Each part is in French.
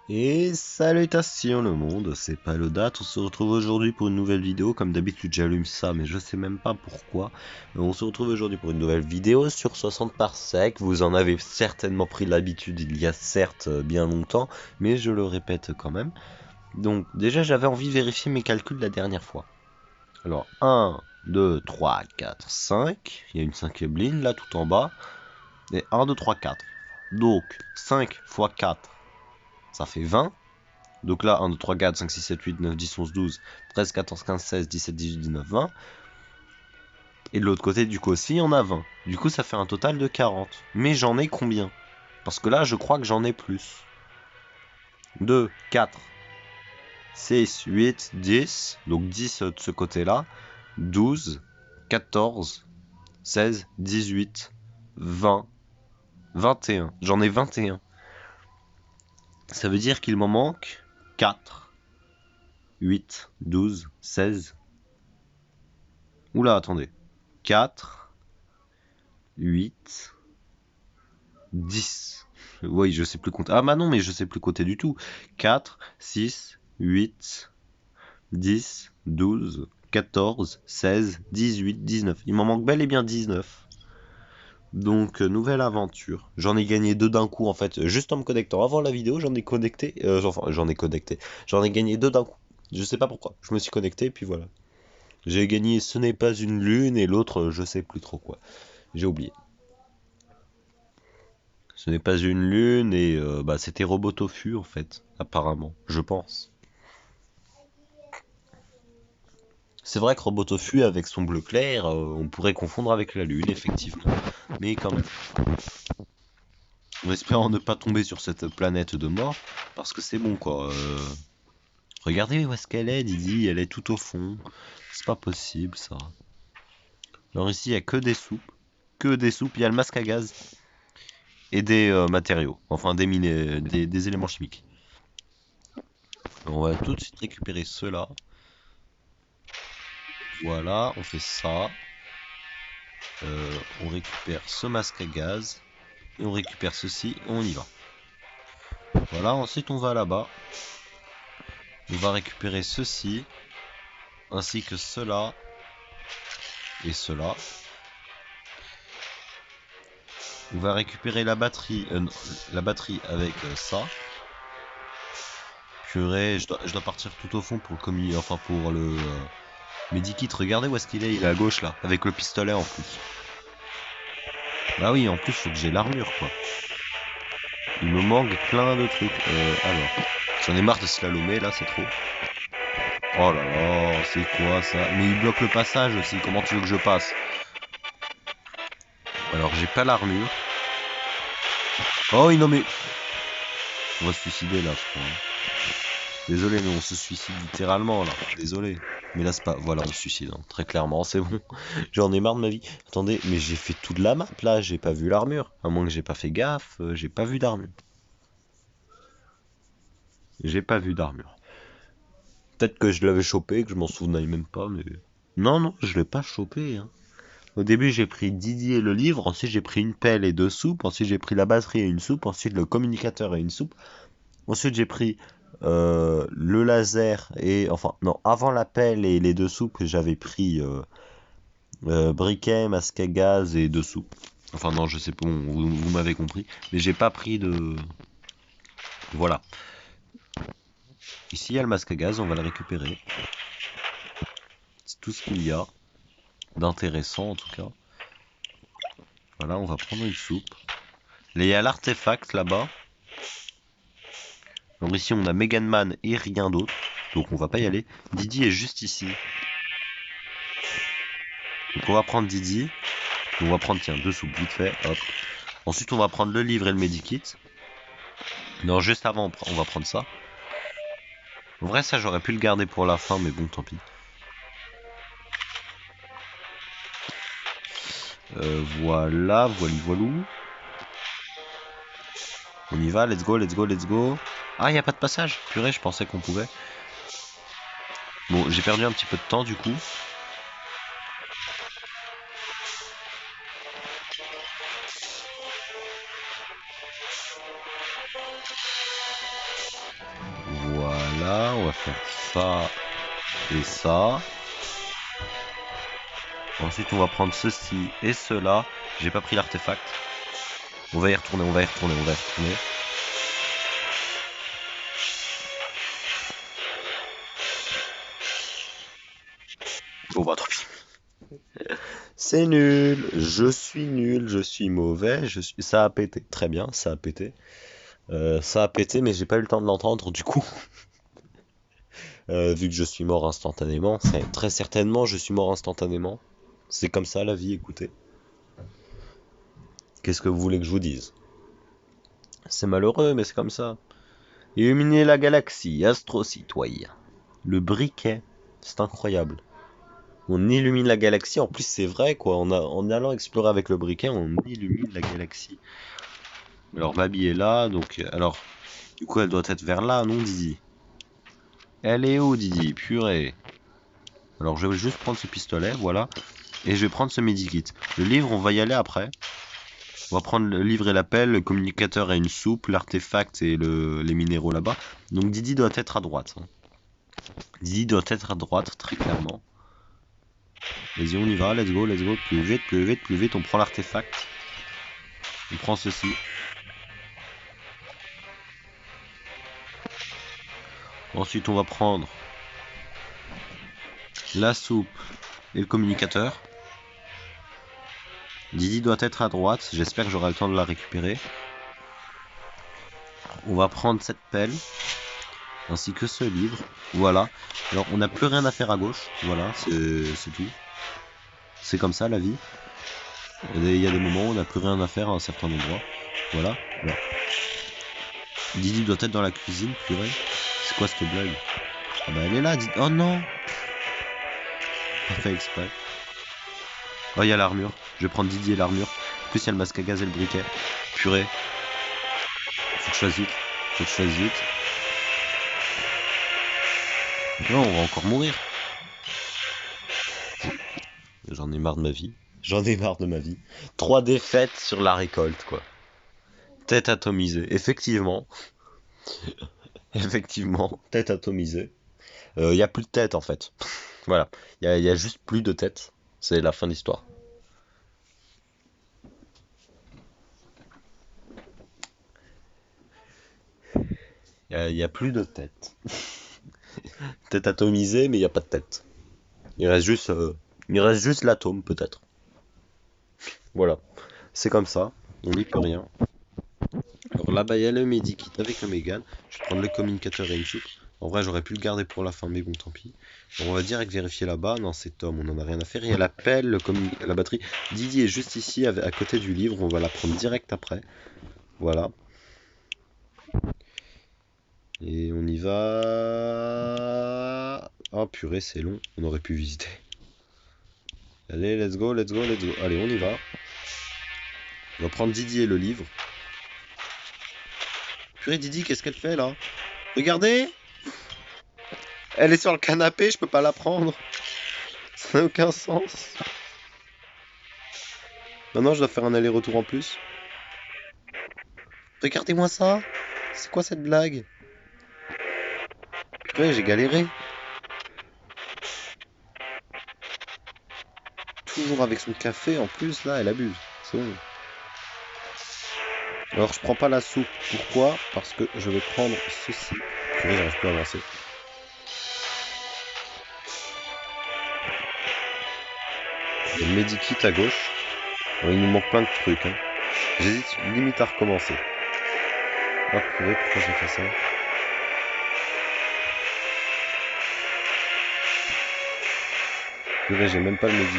Et salutations le monde, c'est Palodate, on se retrouve aujourd'hui pour une nouvelle vidéo, comme d'habitude j'allume ça mais je sais même pas pourquoi. On se retrouve aujourd'hui pour une nouvelle vidéo sur 60 parsecs, vous en avez certainement pris l'habitude il y a certes bien longtemps, mais je le répète quand même. Donc déjà j'avais envie de vérifier mes calculs la dernière fois. Alors 1, 2, 3, 4, 5, il y a une cinquième ligne là tout en bas, et 1, 2, 3, 4. Donc 5 fois 4, ça fait 20. Donc là, 1, 2, 3, 4, 5, 6, 7, 8, 9, 10, 11, 12, 13, 14, 15, 16, 17, 18, 19, 20. Et de l'autre côté, du coup aussi, on a 20. Du coup, ça fait un total de 40. Mais j'en ai combien? Parce que là, je crois que j'en ai plus. 2, 4, 6, 8, 10. Donc 10 de ce côté-là. 12, 14, 16, 18, 20, 21. J'en ai 21. Ça veut dire qu'il m'en manque 4, 8, 12, 16. Oula, attendez. 4, 8, 10. Oui, je sais plus compter. Ah bah non, mais je sais plus compter du tout. 4, 6, 8, 10, 12, 14, 16, 18, 19. Il m'en manque bel et bien 19. Donc, nouvelle aventure. J'en ai gagné deux d'un coup, en fait, juste en me connectant. Avant la vidéo, j'en ai connecté. Enfin, j'en ai connecté. J'en ai gagné deux d'un coup. Je sais pas pourquoi. Je me suis connecté, puis voilà. J'ai gagné Ce n'est pas une lune, et l'autre, je sais plus trop quoi. J'ai oublié. Ce n'est pas une lune et bah, c'était Robotofu en fait, apparemment, je pense. C'est vrai que Robotofu avec son bleu clair, on pourrait confondre avec la lune, effectivement. Mais quand même, en espérant ne pas tomber sur cette planète de mort, parce que c'est bon quoi. Regardez où est-ce qu'elle est, Didi, elle est tout au fond. C'est pas possible ça. Alors ici, il y a que des soupes. Que des soupes, il y a le masque à gaz et des matériaux, enfin des éléments chimiques. On va tout de suite récupérer ceux-là. Voilà, on fait ça. On récupère ce masque à gaz. Et on récupère ceci et on y va. Voilà, ensuite on va là-bas. On va récupérer ceci. Ainsi que cela. Et cela. On va récupérer la batterie. La batterie avec ça. Purée, je dois partir tout au fond pour le commis. Enfin pour le medikit. Regardez où est-ce qu'il est. Il est à gauche là. Avec le pistolet en plus. Bah oui, en plus faut que j'ai l'armure quoi. Il me manque plein de trucs. Alors. J'en ai marre de slalomer là, c'est trop. Oh là là, c'est quoi ça? Mais il bloque le passage aussi, comment tu veux que je passe? Alors j'ai pas l'armure. Oh non mais... On va se suicider là, je crois. Désolé, mais on se suicide littéralement là. Désolé. Mais là c'est pas... Voilà, on se suicide, hein. Très clairement, c'est bon. J'en ai marre de ma vie. Attendez, mais j'ai fait toute la map là, j'ai pas vu l'armure. À moins que j'ai pas fait gaffe, j'ai pas vu d'armure. J'ai pas vu d'armure. Peut-être que je l'avais chopé, que je m'en souvenais même pas, mais... Non, non, je l'ai pas chopé, hein. Au début, j'ai pris Didier et le livre, ensuite j'ai pris une pelle et deux soupes, ensuite j'ai pris la batterie et une soupe, ensuite le communicateur et une soupe, ensuite j'ai pris le laser et... Enfin, non, avant la pelle et les deux soupes, j'avais pris briquet, masque à gaz et deux soupes. Enfin non, je sais pas, bon, vous m'avez compris, mais j'ai pas pris de... Voilà. Ici, il y a le masque à gaz, on va le récupérer. C'est tout ce qu'il y a d'intéressant en tout cas. Voilà, on va prendre une soupe. Il y a l'artefact là-bas. Alors ici on a Megan Man et rien d'autre. Donc on va pas y aller. Didi est juste ici. Donc on va prendre Didi. On va prendre tiens deux soupes vite fait. Hop. Ensuite on va prendre le livre et le medikit. Non juste avant on va prendre ça. En vrai ça j'aurais pu le garder pour la fin mais bon tant pis. Voilà, voilou. On y va, let's go, let's go, let's go. Ah, y a pas de passage. Purée, je pensais qu'on pouvait. Bon, j'ai perdu un petit peu de temps du coup. Voilà, on va faire ça et ça. Ensuite, on va prendre ceci et cela. J'ai pas pris l'artefact. On va y retourner, on va y retourner, on va y retourner. Bon bah tant pis. C'est nul, je suis nul, je suis mauvais, Ça a pété, très bien, ça a pété. Ça a pété, mais j'ai pas eu le temps de l'entendre du coup. Vu que je suis mort instantanément, très certainement je suis mort instantanément. C'est comme ça la vie, écoutez. Qu'est-ce que vous voulez que je vous dise? C'est malheureux, mais c'est comme ça. Illuminer la galaxie, astro-citoyen. Le briquet, c'est incroyable. On illumine la galaxie, en plus c'est vrai quoi, en allant explorer avec le briquet, on illumine la galaxie. Alors Babi est là, donc alors du coup elle doit être vers là, non Didi? Elle est où Didi? Purée. Alors je vais juste prendre ce pistolet, voilà, et je vais prendre ce medikit. Le livre on va y aller après. On va prendre le livre et l'appel, le communicateur et une soupe, l'artefact et les minéraux là-bas. Donc Didi doit être à droite. Hein. Didi doit être à droite, très clairement. Vas-y, on y va, let's go, plus vite, plus vite, plus vite, on prend l'artefact. On prend ceci. Ensuite, on va prendre la soupe et le communicateur. Didi doit être à droite, j'espère que j'aurai le temps de la récupérer. On va prendre cette pelle, ainsi que ce livre. Voilà. Alors, on n'a plus rien à faire à gauche. Voilà, c'est tout. C'est comme ça la vie. Il y a des moments où on n'a plus rien à faire à un certain endroit. Voilà. Alors. Didi doit être dans la cuisine, purée. C'est quoi cette blague? Ah bah elle est là, Didi. Oh non! Pas fait exprès. Oh, il y a l'armure. Je vais prendre Didi et l'armure. En plus, il y a le masque à gaz et le briquet. Purée. Faut que je fasse vite. Faut que je fasse vite. Non, on va encore mourir. J'en ai marre de ma vie. J'en ai marre de ma vie. 3 défaites sur la récolte, quoi. Tête atomisée. Effectivement. Effectivement. Tête atomisée. Il y a plus de tête, en fait. Voilà. Il y a juste plus de tête. C'est la fin de l'histoire. Il y a plus de tête. Tête atomisée, mais il n'y a pas de tête. Il reste juste l'atome, peut-être. Voilà. C'est comme ça. On n'y peut rien. Alors là-bas, il y a le medikit avec le Mégane. Je vais prendre le communicateur et une soupe. En vrai, j'aurais pu le garder pour la fin, mais bon, tant pis. Alors, on va direct vérifier là-bas. Non, c'est Tom, on n'en a rien à faire. Il y a la pelle, la batterie. Didi est juste ici, à côté du livre. On va la prendre direct après. Voilà. Et on y va. Oh purée, c'est long. On aurait pu visiter. Allez, let's go, let's go, let's go. Allez, on y va. On va prendre Didi et le livre. Purée, Didi, qu'est-ce qu'elle fait là? Regardez! Elle est sur le canapé, je peux pas la prendre. Ça n'a aucun sens. Maintenant, je dois faire un aller-retour en plus. Regardez-moi ça! C'est quoi cette blague? Purée, j'ai galéré. Toujours avec son café en plus, là, elle abuse. C'est bon. Alors, je prends pas la soupe. Pourquoi? Parce que je vais prendre ceci. Purée, j'arrive plus à avancer. Il y a le medikit à gauche. Alors, il nous manque plein de trucs. Hein. J'hésite limite à recommencer. Oh purée, pourquoi j'ai fait ça? Purée, j'ai même pas le medikit.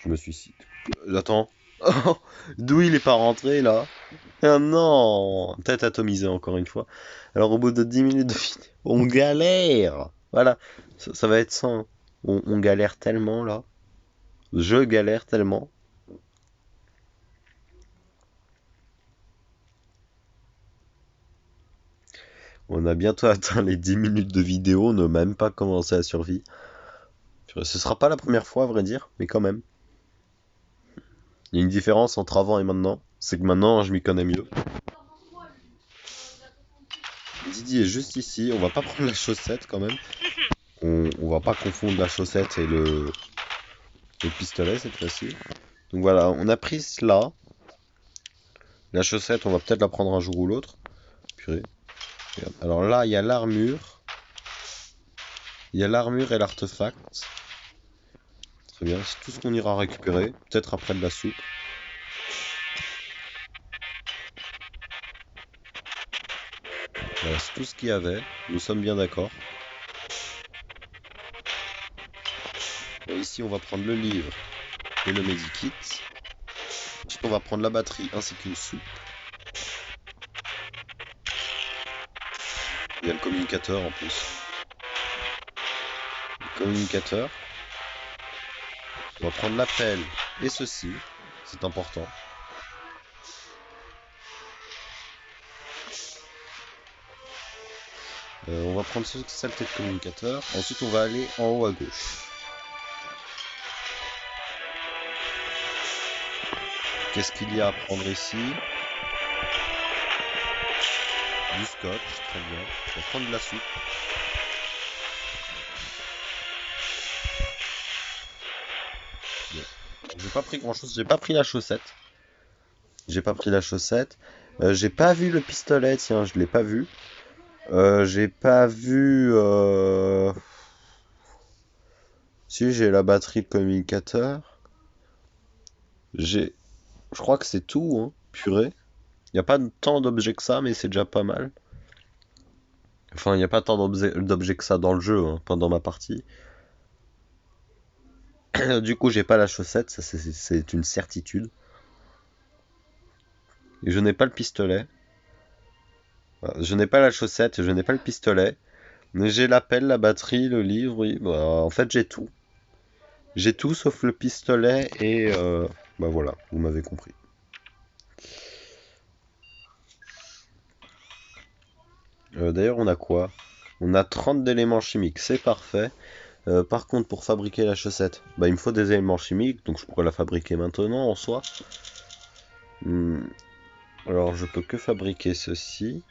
Je me suicide. Attends. D'où il est pas rentré là? Ah non! Tête atomisée encore une fois. Alors au bout de 10 minutes de vidéo, on galère! Voilà, ça va être ça. Hein. On galère tellement là. Je galère tellement. On a bientôt atteint les 10 minutes de vidéo, on n'a même pas commencé la survie. Ce sera pas la première fois à vrai dire, mais quand même. Il y a une différence entre avant et maintenant, c'est que maintenant je m'y connais mieux. Didi est juste ici. On va pas prendre la chaussette quand même. On va pas confondre la chaussette et le pistolet cette fois-ci. Donc voilà, on a pris cela. La chaussette, on va peut-être la prendre un jour ou l'autre. Purée. Regarde. Alors là, il y a l'armure. Il y a l'armure et l'artefact. Très bien, c'est tout ce qu'on ira récupérer. Peut-être après de la soupe. Voilà, c'est tout ce qu'il y avait. Nous sommes bien d'accord. Et ici, on va prendre le livre et le medikit. Ensuite, on va prendre la batterie ainsi qu'une soupe. Il y a le communicateur en plus. Le communicateur. On va prendre l'appel et ceci. C'est important. On va prendre ce saleté de communicateur. Ensuite, on va aller en haut à gauche. Qu'est-ce qu'il y a à prendre ici? Du scotch, très bien. On va prendre de la soupe. Bon. J'ai pas pris grand chose, j'ai pas pris la chaussette. J'ai pas pris la chaussette. J'ai pas vu le pistolet, tiens, je l'ai pas vu. J'ai pas vu... Si, j'ai la batterie de communicateur. Je crois que c'est tout, hein. Purée. Il n'y a pas tant d'objets que ça, mais c'est déjà pas mal. Enfin, il n'y a pas tant d'objets que ça dans le jeu, hein, pendant ma partie. Du coup, j'ai pas la chaussette, ça c'est une certitude. Et je n'ai pas le pistolet. Voilà, je n'ai pas la chaussette, je n'ai pas le pistolet. Mais j'ai l'appel, la batterie, le livre, oui. Bah, en fait, j'ai tout. J'ai tout sauf le pistolet et... bah voilà, vous m'avez compris. D'ailleurs, on a quoi? On a 30 d'éléments chimiques, c'est parfait. Par contre, pour fabriquer la chaussette, bah, il me faut des éléments chimiques, donc je pourrais la fabriquer maintenant en soi. Alors, je peux que fabriquer ceci.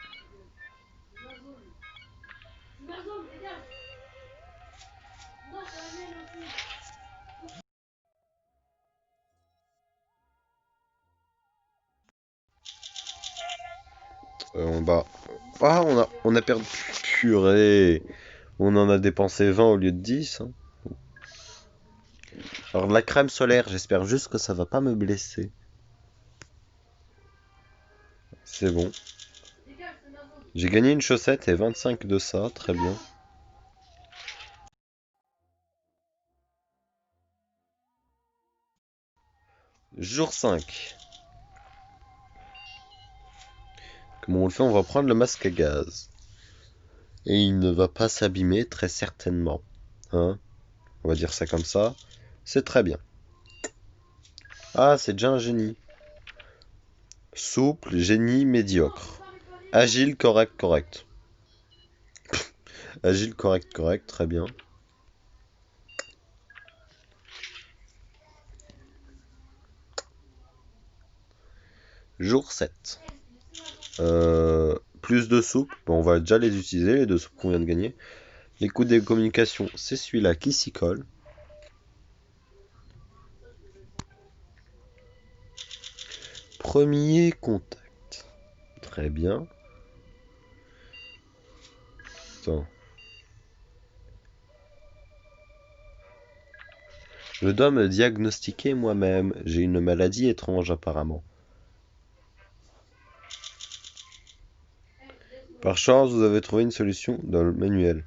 Bah... Ah, on a perdu... Purée! On en a dépensé 20 au lieu de 10. Hein. Alors, de la crème solaire, j'espère juste que ça va pas me blesser. C'est bon. J'ai gagné une chaussette et 25 de ça, très bien. Jour 5. Comment on le fait? On va prendre le masque à gaz. Et il ne va pas s'abîmer, très certainement. Hein? On va dire ça comme ça. C'est très bien. Ah, c'est déjà un génie. Souple, génie, médiocre. Agile, correct, correct. Agile, correct, correct, très bien. Jour 7. Plus de soupes. Bon, on va déjà les utiliser, les deux soupes qu'on vient de gagner. L'écoute des communications, c'est celui-là qui s'y colle. Premier contact. Très bien. Attends. Je dois me diagnostiquer moi-même. J'ai une maladie étrange apparemment. Par chance, vous avez trouvé une solution dans le manuel.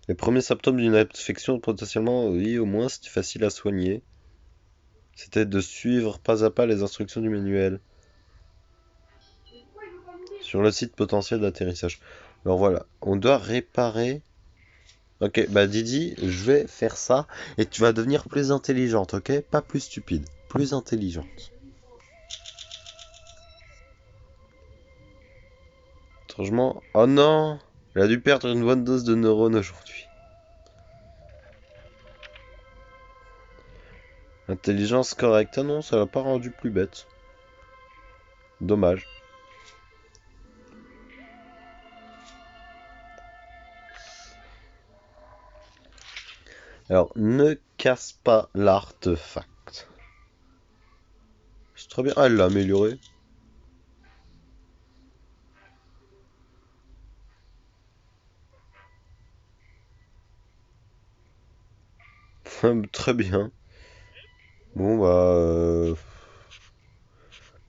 Les premiers symptômes d'une infection potentiellement, oui, au moins c'est facile à soigner. C'était de suivre pas à pas les instructions du manuel. Sur le site potentiel d'atterrissage. Alors voilà, on doit réparer. Ok, bah Didi, je vais faire ça et tu vas devenir plus intelligente, ok? Pas plus stupide, plus intelligente. Étrangement, oh non! Elle a dû perdre une bonne dose de neurones aujourd'hui. Intelligence correcte, ah non, ça l'a pas rendu plus bête. Dommage. Alors, ne casse pas l'artefact. C'est très bien. Ah, elle l'a amélioré. Très bien. Bon,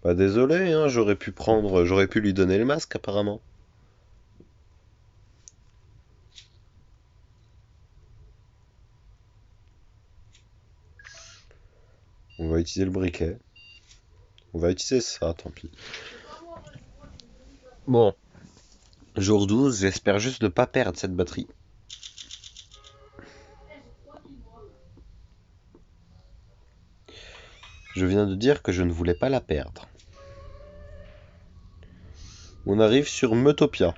bah désolé, hein, j'aurais pu lui donner le masque apparemment. On va utiliser le briquet. On va utiliser ça, tant pis. Bon, jour 12, j'espère juste ne pas perdre cette batterie. Je viens de dire que je ne voulais pas la perdre. On arrive sur Meutopia.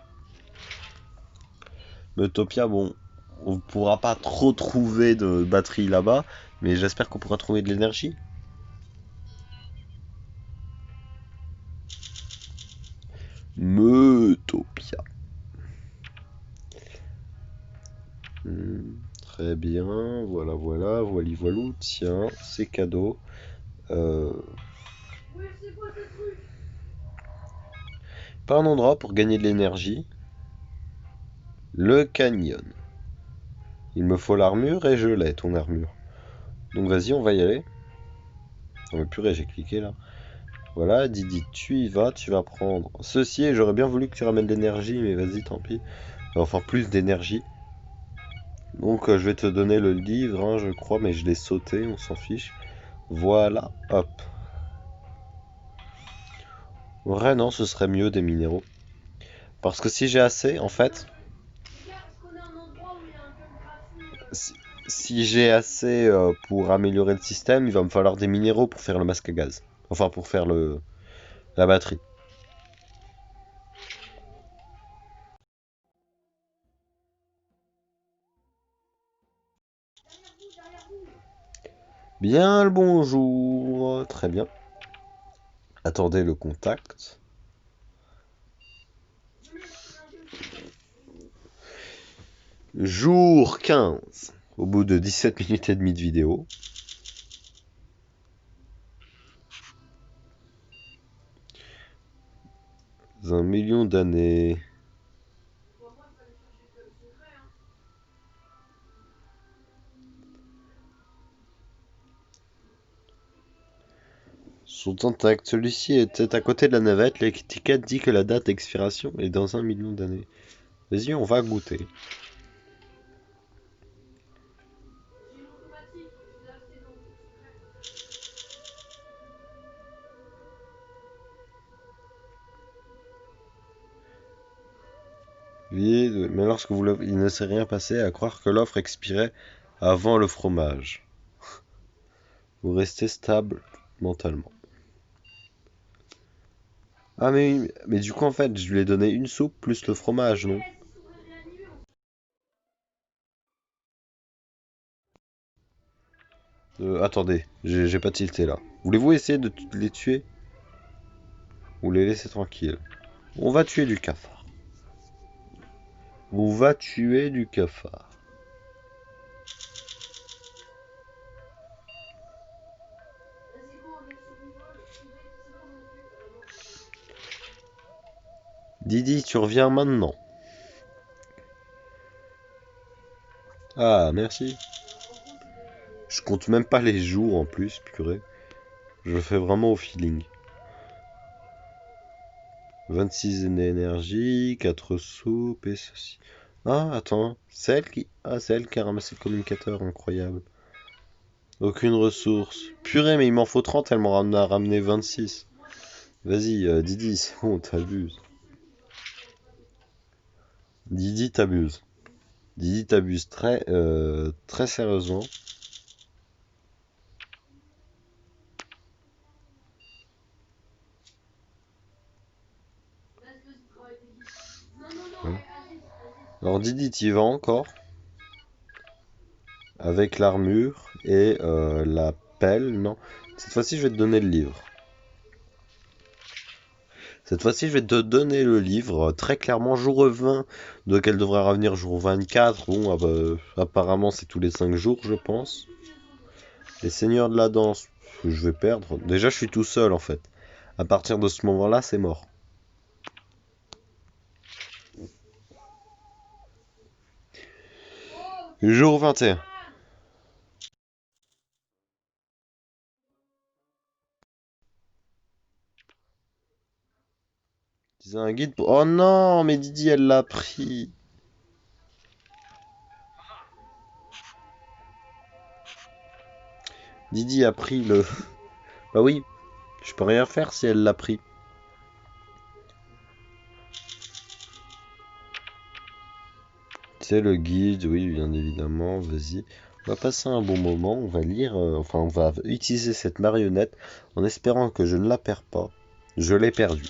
Meutopia, bon, on pourra pas trop trouver de batterie là-bas, mais j'espère qu'on pourra trouver de l'énergie. Meutopia. Très bien, voilà, voilà, voilou, tiens, c'est cadeau. Pas un endroit pour gagner de l'énergie. Le canyon. Il me faut l'armure et je l'ai, ton armure. Donc vas-y, on va y aller. Oh mais purée, j'ai cliqué là. Voilà, Didi, tu y vas, tu vas prendre ceci. Et j'aurais bien voulu que tu ramènes de l'énergie, mais vas-y, tant pis. Enfin, plus d'énergie. Donc je vais te donner le livre, hein, je crois, mais je l'ai sauté, on s'en fiche. Voilà, hop. Ouais, non, ce serait mieux des minéraux. Parce que si j'ai assez, en fait, si, si j'ai assez pour améliorer le système, il va me falloir des minéraux pour faire le masque à gaz. Enfin, pour faire la batterie. Bien le bonjour, très bien. Attendez le contact. Jour 15. Au bout de 17 minutes et demie de vidéo. Un million d'années. Sont intacts. Celui-ci était à côté de la navette. L'étiquette dit que la date d'expiration est dans 1 million d'années. Vas-y, on va goûter. Vide, mais lorsque il ne s'est rien passé, à croire que l'offre expirait avant le fromage. Vous restez stable mentalement. Ah mais du coup en fait je lui ai donné une soupe plus le fromage, non? Attendez, j'ai pas tilté là. Voulez-vous essayer de les tuer? Ou les laisser tranquilles? On va tuer du cafard. On va tuer du cafard. Didi, tu reviens maintenant. Ah, merci. Je compte même pas les jours en plus, purée. Je le fais vraiment au feeling. 26 d'énergie, 4 soupes et ceci. Ah, attends. c'est elle qui a ramassé le communicateur, incroyable. Aucune ressource. Purée, mais il m'en faut 30, elle m'en a ramené 26. Vas-y, Didi, c'est bon, t'abuses. Didi, t'abuses. Didi, t'abuses très sérieusement. Hein. Alors, Didi, t'y vas encore. Avec l'armure et la pelle, non. Cette fois-ci, je vais te donner le livre. Cette fois-ci, je vais te donner le livre. Très clairement, jour 20, donc elle devrait revenir jour 24. Bon, apparemment, c'est tous les 5 jours, je pense. Les Seigneurs de la Danse, je vais perdre. Déjà, je suis tout seul, en fait. À partir de ce moment-là, c'est mort. Jour 21. C'est un guide pour... Oh non, mais Didi, elle l'a pris. Didi a pris le... Bah oui, je peux rien faire si elle l'a pris. C'est le guide, oui, bien évidemment, vas-y. On va passer un bon moment, on va lire, enfin on va utiliser cette marionnette en espérant que je ne la perds pas. Je l'ai perdue.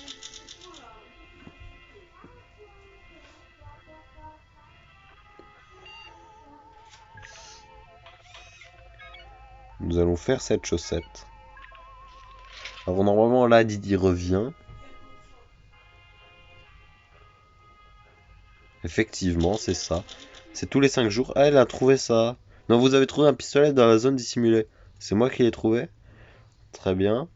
Nous allons faire cette chaussette. Alors normalement là, Didi revient. Effectivement, c'est ça. C'est tous les 5 jours. Ah, elle a trouvé ça. Non, vous avez trouvé un pistolet dans la zone dissimulée. C'est moi qui l'ai trouvé. Très bien.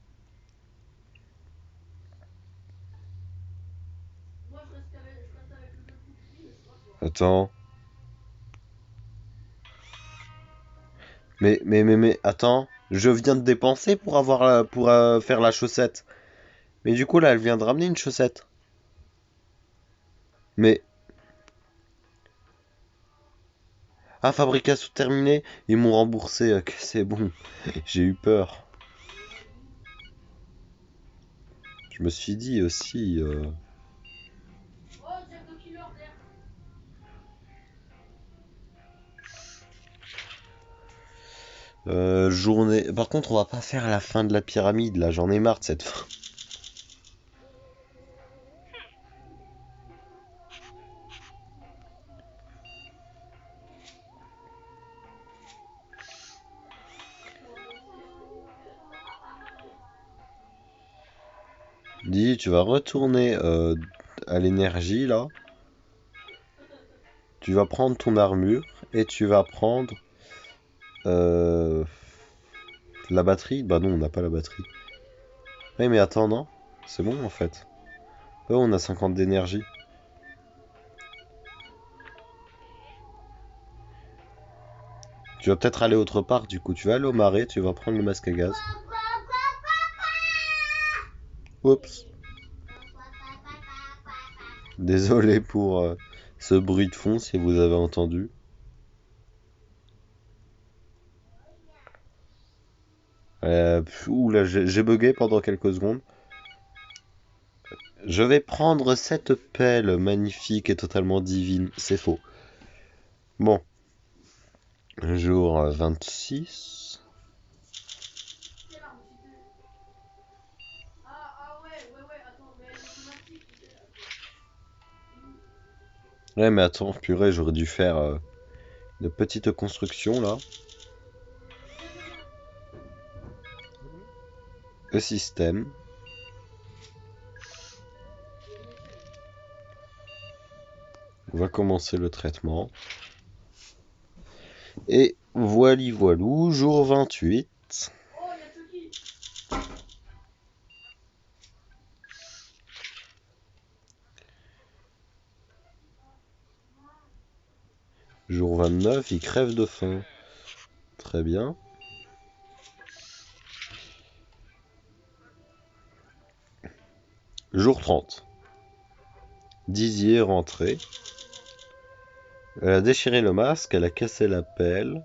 Attends. Mais, attends. Je viens de dépenser pour avoir pour faire la chaussette. Mais du coup, là, elle vient de ramener une chaussette. Mais... Ah, fabrication terminée. Ils m'ont remboursé. Que c'est bon. J'ai eu peur. Je me suis dit aussi... journée... Par contre, on va pas faire la fin de la pyramide, là. J'en ai marre de cette fin. Dis, tu vas retourner à l'énergie, là. Tu vas prendre ton armure et tu vas prendre euh, la batterie. Bah non, on n'a pas la batterie. Oui, mais attends, non. C'est bon, en fait. Oh, on a 50 d'énergie. Tu vas peut-être aller autre part, du coup. Tu vas aller au marais, tu vas prendre le masque à gaz. Oups. Désolé pour ce bruit de fond, si vous avez entendu. Ouh là, j'ai bugué pendant quelques secondes. Je vais prendre cette pelle magnifique et totalement divine. C'est faux. Bon. Jour 26. Ouais, mais attends, purée, j'aurais dû faire une petite construction là. Le système. On va commencer le traitement. Et voili voilou, jour 28. Jour 29, il crève de faim. Très bien. Jour 30. Dizier est rentré. Elle a déchiré le masque, elle a cassé la pelle.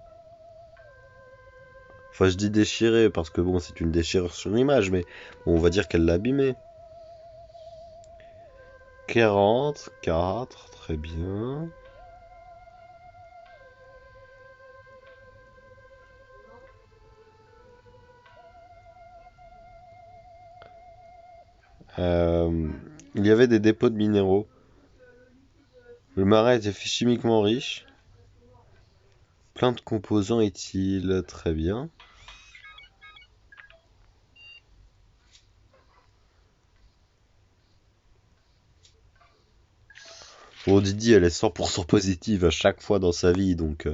Enfin, je dis déchiré parce que bon, c'est une déchirure sur l'image, mais bon, on va dire qu'elle l'a abîmé. 44, très bien. Il y avait des dépôts de minéraux. Le marais était chimiquement riche. Plein de composants utiles, très bien. Bon, Didi, elle est 100% positive à chaque fois dans sa vie, donc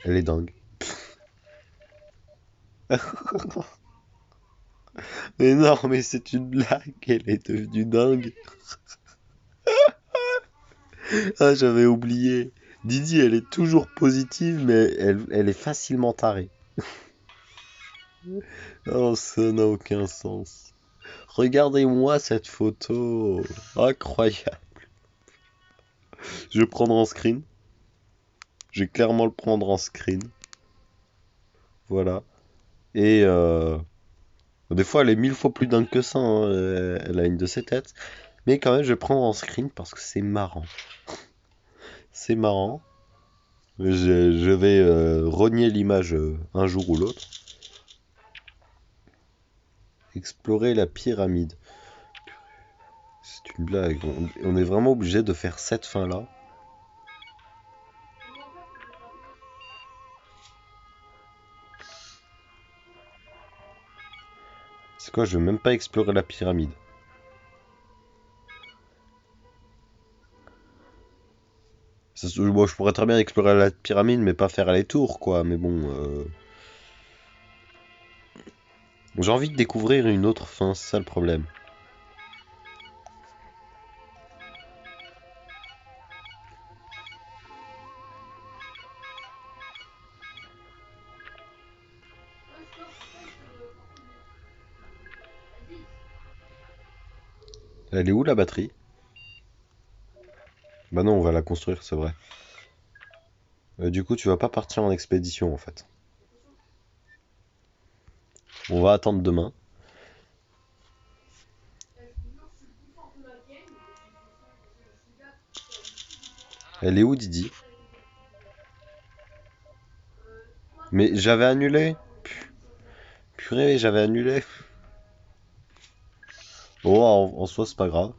elle est dingue. Mais non, mais c'est une blague, elle est devenue dingue. Ah, j'avais oublié. Didi, elle est toujours positive, mais elle est facilement tarée. Oh, ça n'a aucun sens. Regardez-moi cette photo. Incroyable. Je vais prendre en screen. Je vais clairement le prendre en screen. Voilà. Et des fois, elle est 1000 fois plus dingue que ça, hein. Elle a une de ses têtes. Mais quand même, je vais prendre en screen parce que c'est marrant. C'est marrant. Je vais renier l'image un jour ou l'autre. Explorer la pyramide. C'est une blague. On est vraiment obligé de faire cette fin-là. C'est quoi? Je veux même pas explorer la pyramide. Moi, je pourrais très bien explorer la pyramide, mais pas faire les tours, quoi. Mais bon, j'ai envie de découvrir une autre fin, c'est ça le problème. Elle est où la batterie? Bah non, on va la construire, c'est vrai. Du coup, tu vas pas partir en expédition, en fait. On va attendre demain. Elle est où, Didi? Mais j'avais annulé. Purée, j'avais annulé. Bon, en soi, c'est pas grave.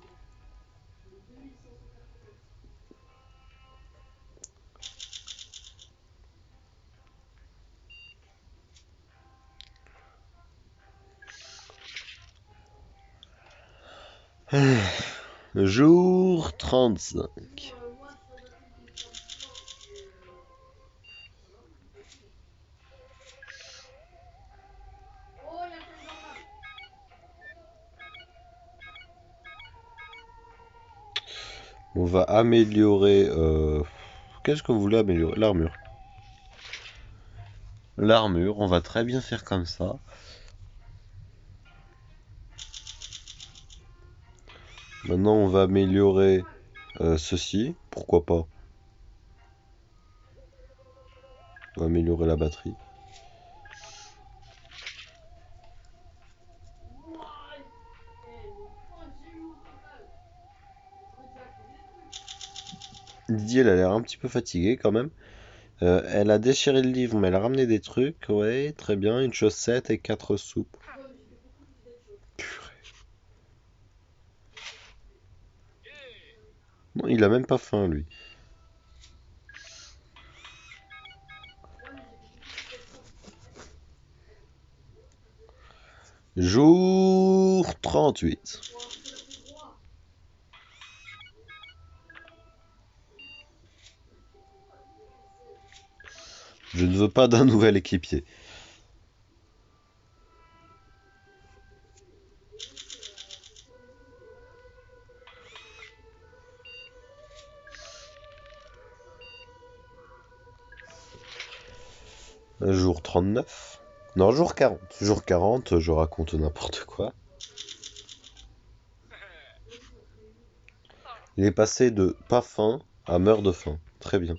Jour 35. On va améliorer... Qu'est-ce que vous voulez améliorer? L'armure. L'armure, on va très bien faire comme ça. Maintenant, on va améliorer ceci. Pourquoi pas? On va améliorer la batterie. Didier, elle a l'air un petit peu fatiguée quand même. Elle a déchiré le livre, mais elle a ramené des trucs. Ouais, très bien. Une chaussette et 4 soupes. Purée. Non, il a même pas faim, lui. Jour 38. Je ne veux pas d'un nouvel équipier. Jour 39. Non, jour 40. Jour 40, je raconte n'importe quoi. Il est passé de pas faim à meurt de faim. Très bien.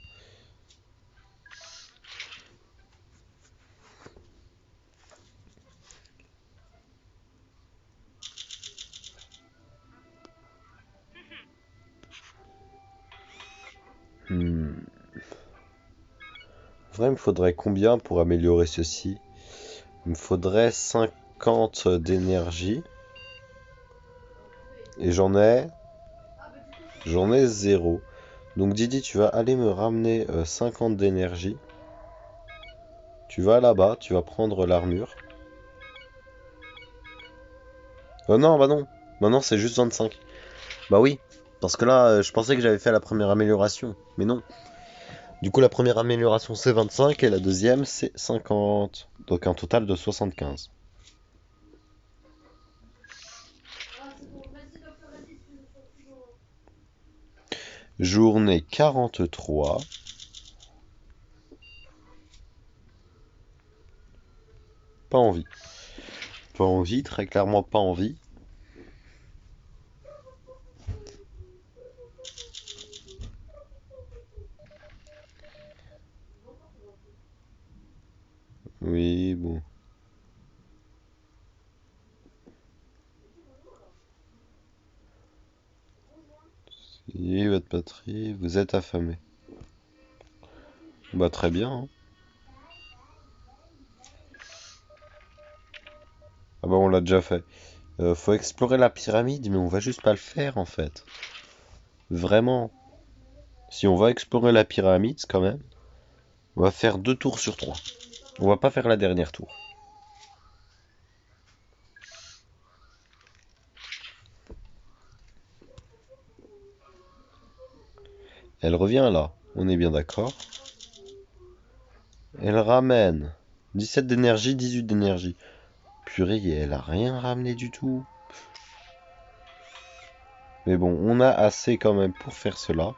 Hmm. En vrai, il me faudrait combien pour améliorer ceci? Il me faudrait 50 d'énergie. Et j'en ai 0. Donc Didi, tu vas aller me ramener 50 d'énergie. Tu vas là-bas, tu vas prendre l'armure. Oh non, bah non. Maintenant, c'est juste 25. Bah oui, parce que là, je pensais que j'avais fait la première amélioration. Mais non. Du coup, la première amélioration, c'est 25 et la deuxième, c'est 50. Donc un total de 75. Journée 43. Pas envie. Pas envie, très clairement pas envie. Oui, bon. Si votre patrie, vous êtes affamé. Bah très bien, hein. Ah bah on l'a déjà fait. Faut explorer la pyramide, mais on va juste pas le faire en fait. Vraiment. Si on va explorer la pyramide quand même, on va faire 2 tours sur 3. On va pas faire la dernière tour. Elle revient là, on est bien d'accord. Elle ramène 17 d'énergie, 18 d'énergie. Purée, elle a rien ramené du tout. Mais bon, on a assez quand même pour faire cela.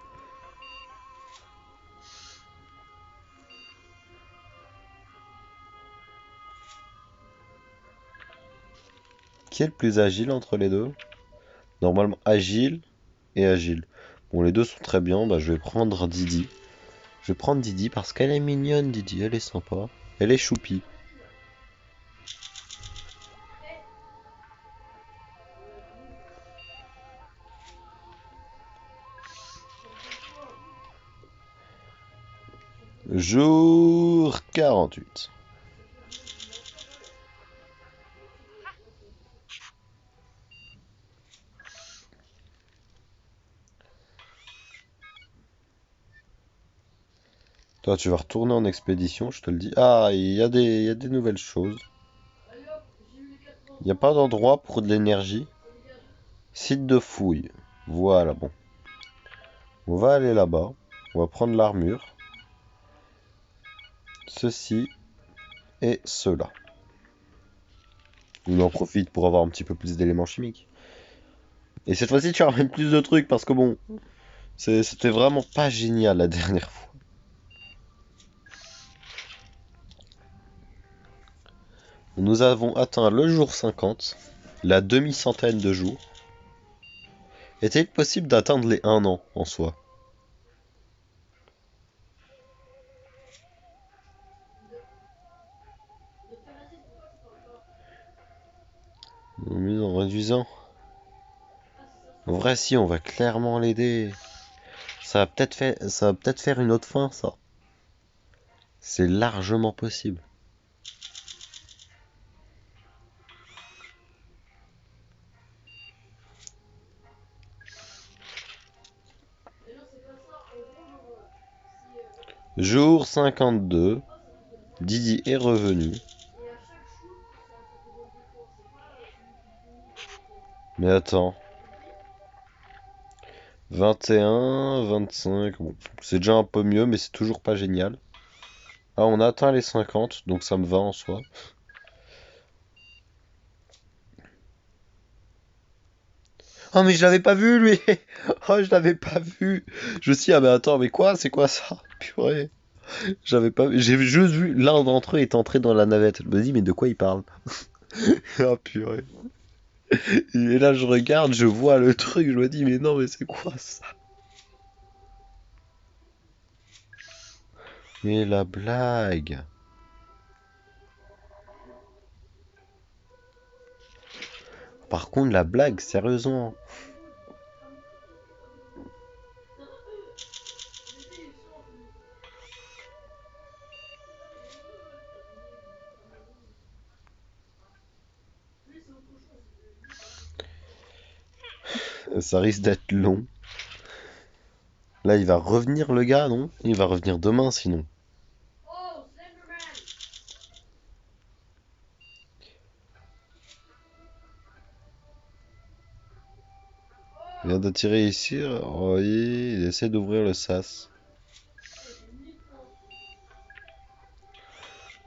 Qui est le plus agile entre les deux? Normalement, agile et agile. Bon, les deux sont très bien. Bah, je vais prendre Didi. Je vais prendre Didi parce qu'elle est mignonne, Didi. Elle est sympa. Elle est choupie. Jour 48. Toi, tu vas retourner en expédition, je te le dis. Ah, il y a des nouvelles choses. Il n'y a pas d'endroit pour de l'énergie. Site de fouille. Voilà, bon. On va aller là-bas. On va prendre l'armure. Ceci et cela. On en profite pour avoir un petit peu plus d'éléments chimiques. Et cette fois-ci, tu ramènes plus de trucs parce que bon, c'était vraiment pas génial la dernière fois. Nous avons atteint le jour 50, la demi-centaine de jours. Était-il possible d'atteindre les 1 an en soi? Mieux en réduisant. En vrai, si, on va clairement l'aider. Ça va peut-être faire une autre fin, ça. C'est largement possible. Jour 52. Didi est revenu. Mais attends. 21, 25. Bon, c'est déjà un peu mieux, mais c'est toujours pas génial. Ah, on a atteint les 50, donc ça me va en soi. Oh, mais je l'avais pas vu, lui! Oh, je l'avais pas vu! Je me suis dit, ah, mais attends, mais quoi? C'est quoi ça? Purée! J'avais pas vu. J'ai juste vu l'un d'entre eux est entré dans la navette. Je me dis, mais de quoi il parle? Ah, purée. Et là, je regarde, je vois le truc, je me dis, mais non, mais c'est quoi ça? Mais la blague! Par contre, la blague, sérieusement. Ça risque d'être long. Là, il va revenir, le gars, non? Il va revenir demain, sinon. Il vient de tirer ici. Oui, il essaie d'ouvrir le sas.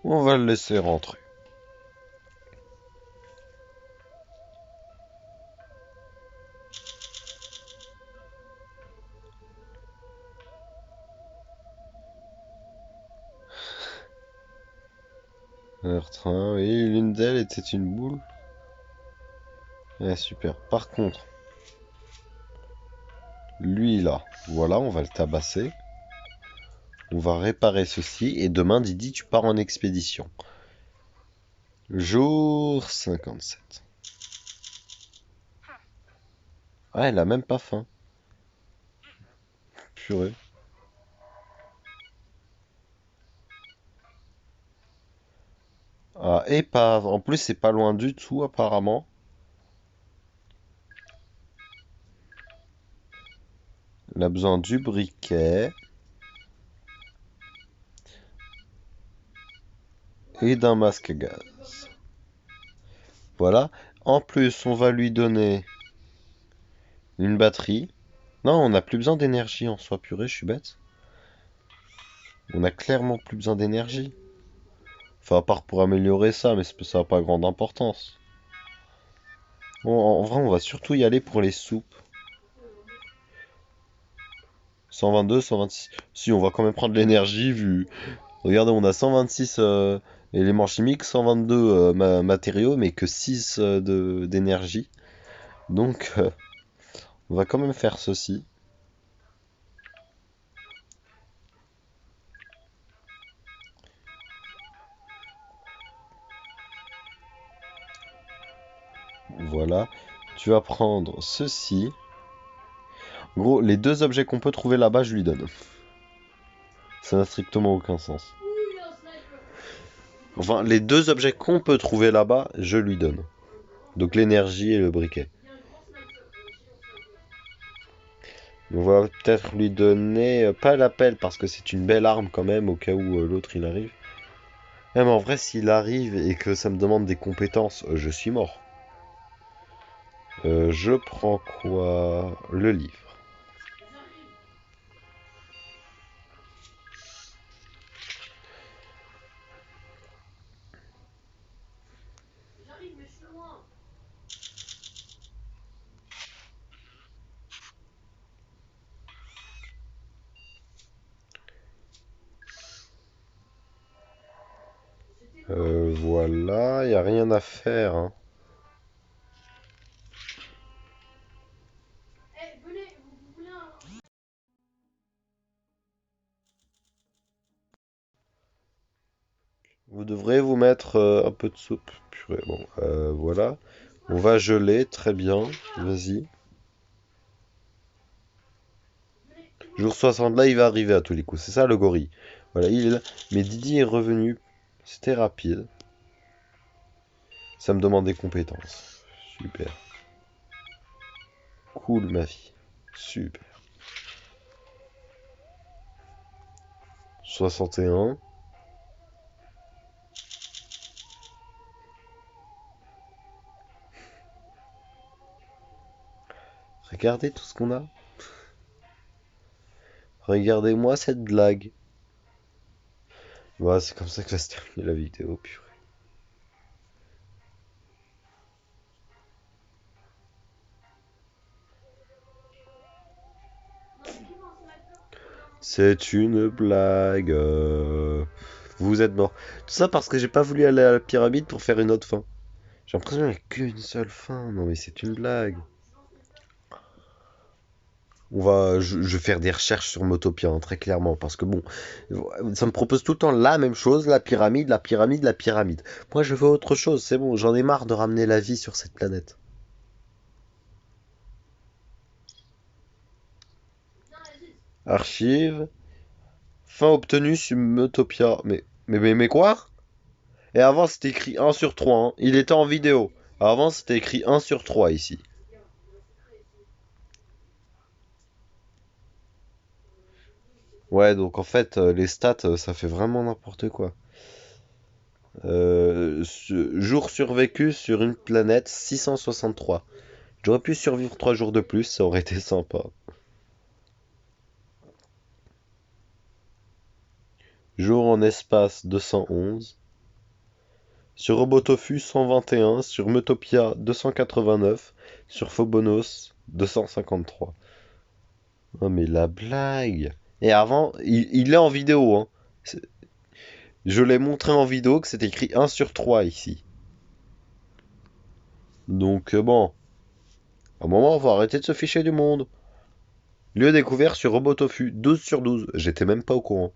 On va le laisser rentrer. Leur train, oui, l'une d'elles était une boule. Ah, super. Par contre, lui là, voilà, on va le tabasser. On va réparer ceci. Et demain, Didi, tu pars en expédition. Jour 57. Ah, elle a même pas faim. Purée. Ah, épave. En plus, c'est pas loin du tout, apparemment. Elle a besoin du briquet. Et d'un masque à gaz. Voilà. En plus, on va lui donner une batterie. Non, on n'a plus besoin d'énergie en soi, purée, je suis bête. On a clairement plus besoin d'énergie. Enfin, à part pour améliorer ça, mais ça n'a pas grande importance. Bon, en vrai, on va surtout y aller pour les soupes. 122, 126. Si, on va quand même prendre l'énergie vu. Regardez, on a 126 éléments chimiques, 122 matériaux, mais que 6 d'énergie. Donc, on va quand même faire ceci. Voilà. Tu vas prendre ceci. En gros, les deux objets qu'on peut trouver là-bas, je lui donne. Ça n'a strictement aucun sens. Enfin, les deux objets qu'on peut trouver là-bas, je lui donne. Donc l'énergie et le briquet. On va peut-être lui donner, pas la pelle parce que c'est une belle arme quand même au cas où l'autre il arrive. Même en vrai, s'il arrive et que ça me demande des compétences, je suis mort. Je prends quoi? Le livre. Voilà, il n'y a rien à faire, hein. Vous devrez vous mettre un peu de soupe. Purée, bon, voilà. On va geler, très bien. Vas-y. Jour 60, là, il va arriver à tous les coups. C'est ça, le gorille. Voilà, il est là. Mais Didi est revenu. C'était rapide. Ça me demande des compétences. Super. Cool, ma vie. Super. 61. Regardez tout ce qu'on a. Regardez-moi cette blague. Voilà, c'est comme ça que va se terminer la vidéo, purée. C'est une blague. Vous êtes mort. Tout ça parce que j'ai pas voulu aller à la pyramide pour faire une autre fin. J'ai l'impression qu'il n'y a qu'une seule fin. Non mais c'est une blague. Je vais faire des recherches sur Motopia, hein, très clairement, parce que bon, ça me propose tout le temps la même chose, la pyramide, la pyramide, la pyramide. Moi, je veux autre chose, c'est bon, j'en ai marre de ramener la vie sur cette planète. Archive, fin obtenue sur Motopia. Mais quoi? Et avant, c'était écrit 1 sur 3, hein. Il était en vidéo. Avant, c'était écrit 1 sur 3 ici. Ouais, donc en fait, les stats, ça fait vraiment n'importe quoi. Jour survécu sur une planète 663. J'aurais pu survivre 3 jours de plus, ça aurait été sympa. Jour en espace 211. Sur Robotofu 121, sur Metopia 289, sur Phobonos 253. Oh mais la blague! Et avant, il est en vidéo, hein. Je l'ai montré en vidéo que c'est écrit 1 sur 3 ici. Donc bon, à un moment, on va arrêter de se ficher du monde. Lieu découvert sur Robotofu, 12 sur 12. J'étais même pas au courant.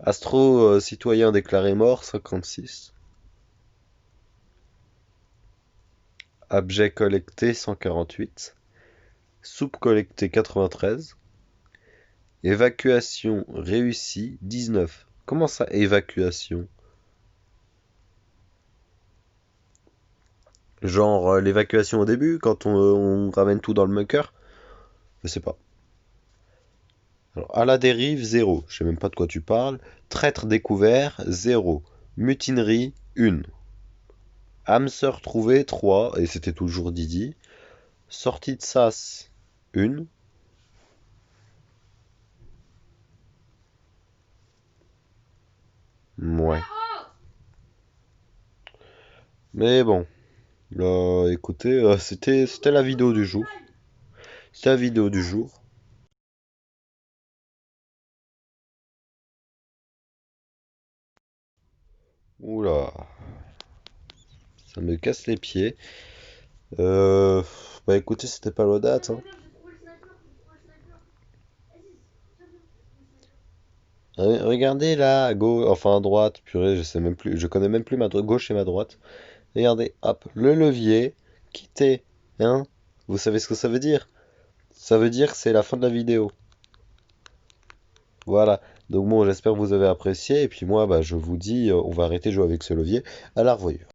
Astro citoyen déclaré mort, 56. Abjet collecté, 148. Soupe collectée, 93. Évacuation réussie, 19. Comment ça, évacuation? Genre l'évacuation au début, quand on ramène tout dans le bunker? Je sais pas. Alors, à la dérive, 0. Je sais même pas de quoi tu parles. Traître découvert, 0. Mutinerie, 1. Âme sœur trouvée, 3. Et c'était toujours Didi. Sortie de sas, 1. Ouais. Mais bon. Là, écoutez, c'était la vidéo du jour. C'était la vidéo du jour. Oula. Ça me casse les pieds. Euh, Bah écoutez, c'était pas la date, hein. Regardez là, à gauche, enfin à droite, purée, je sais même plus, je connais même plus ma gauche et ma droite. Regardez, hop, le levier, quitter, hein? Vous savez ce que ça veut dire? Ça veut dire que c'est la fin de la vidéo. Voilà. Donc bon, j'espère que vous avez apprécié. Et puis moi, bah, je vous dis, on va arrêter de jouer avec ce levier. À la revoyure.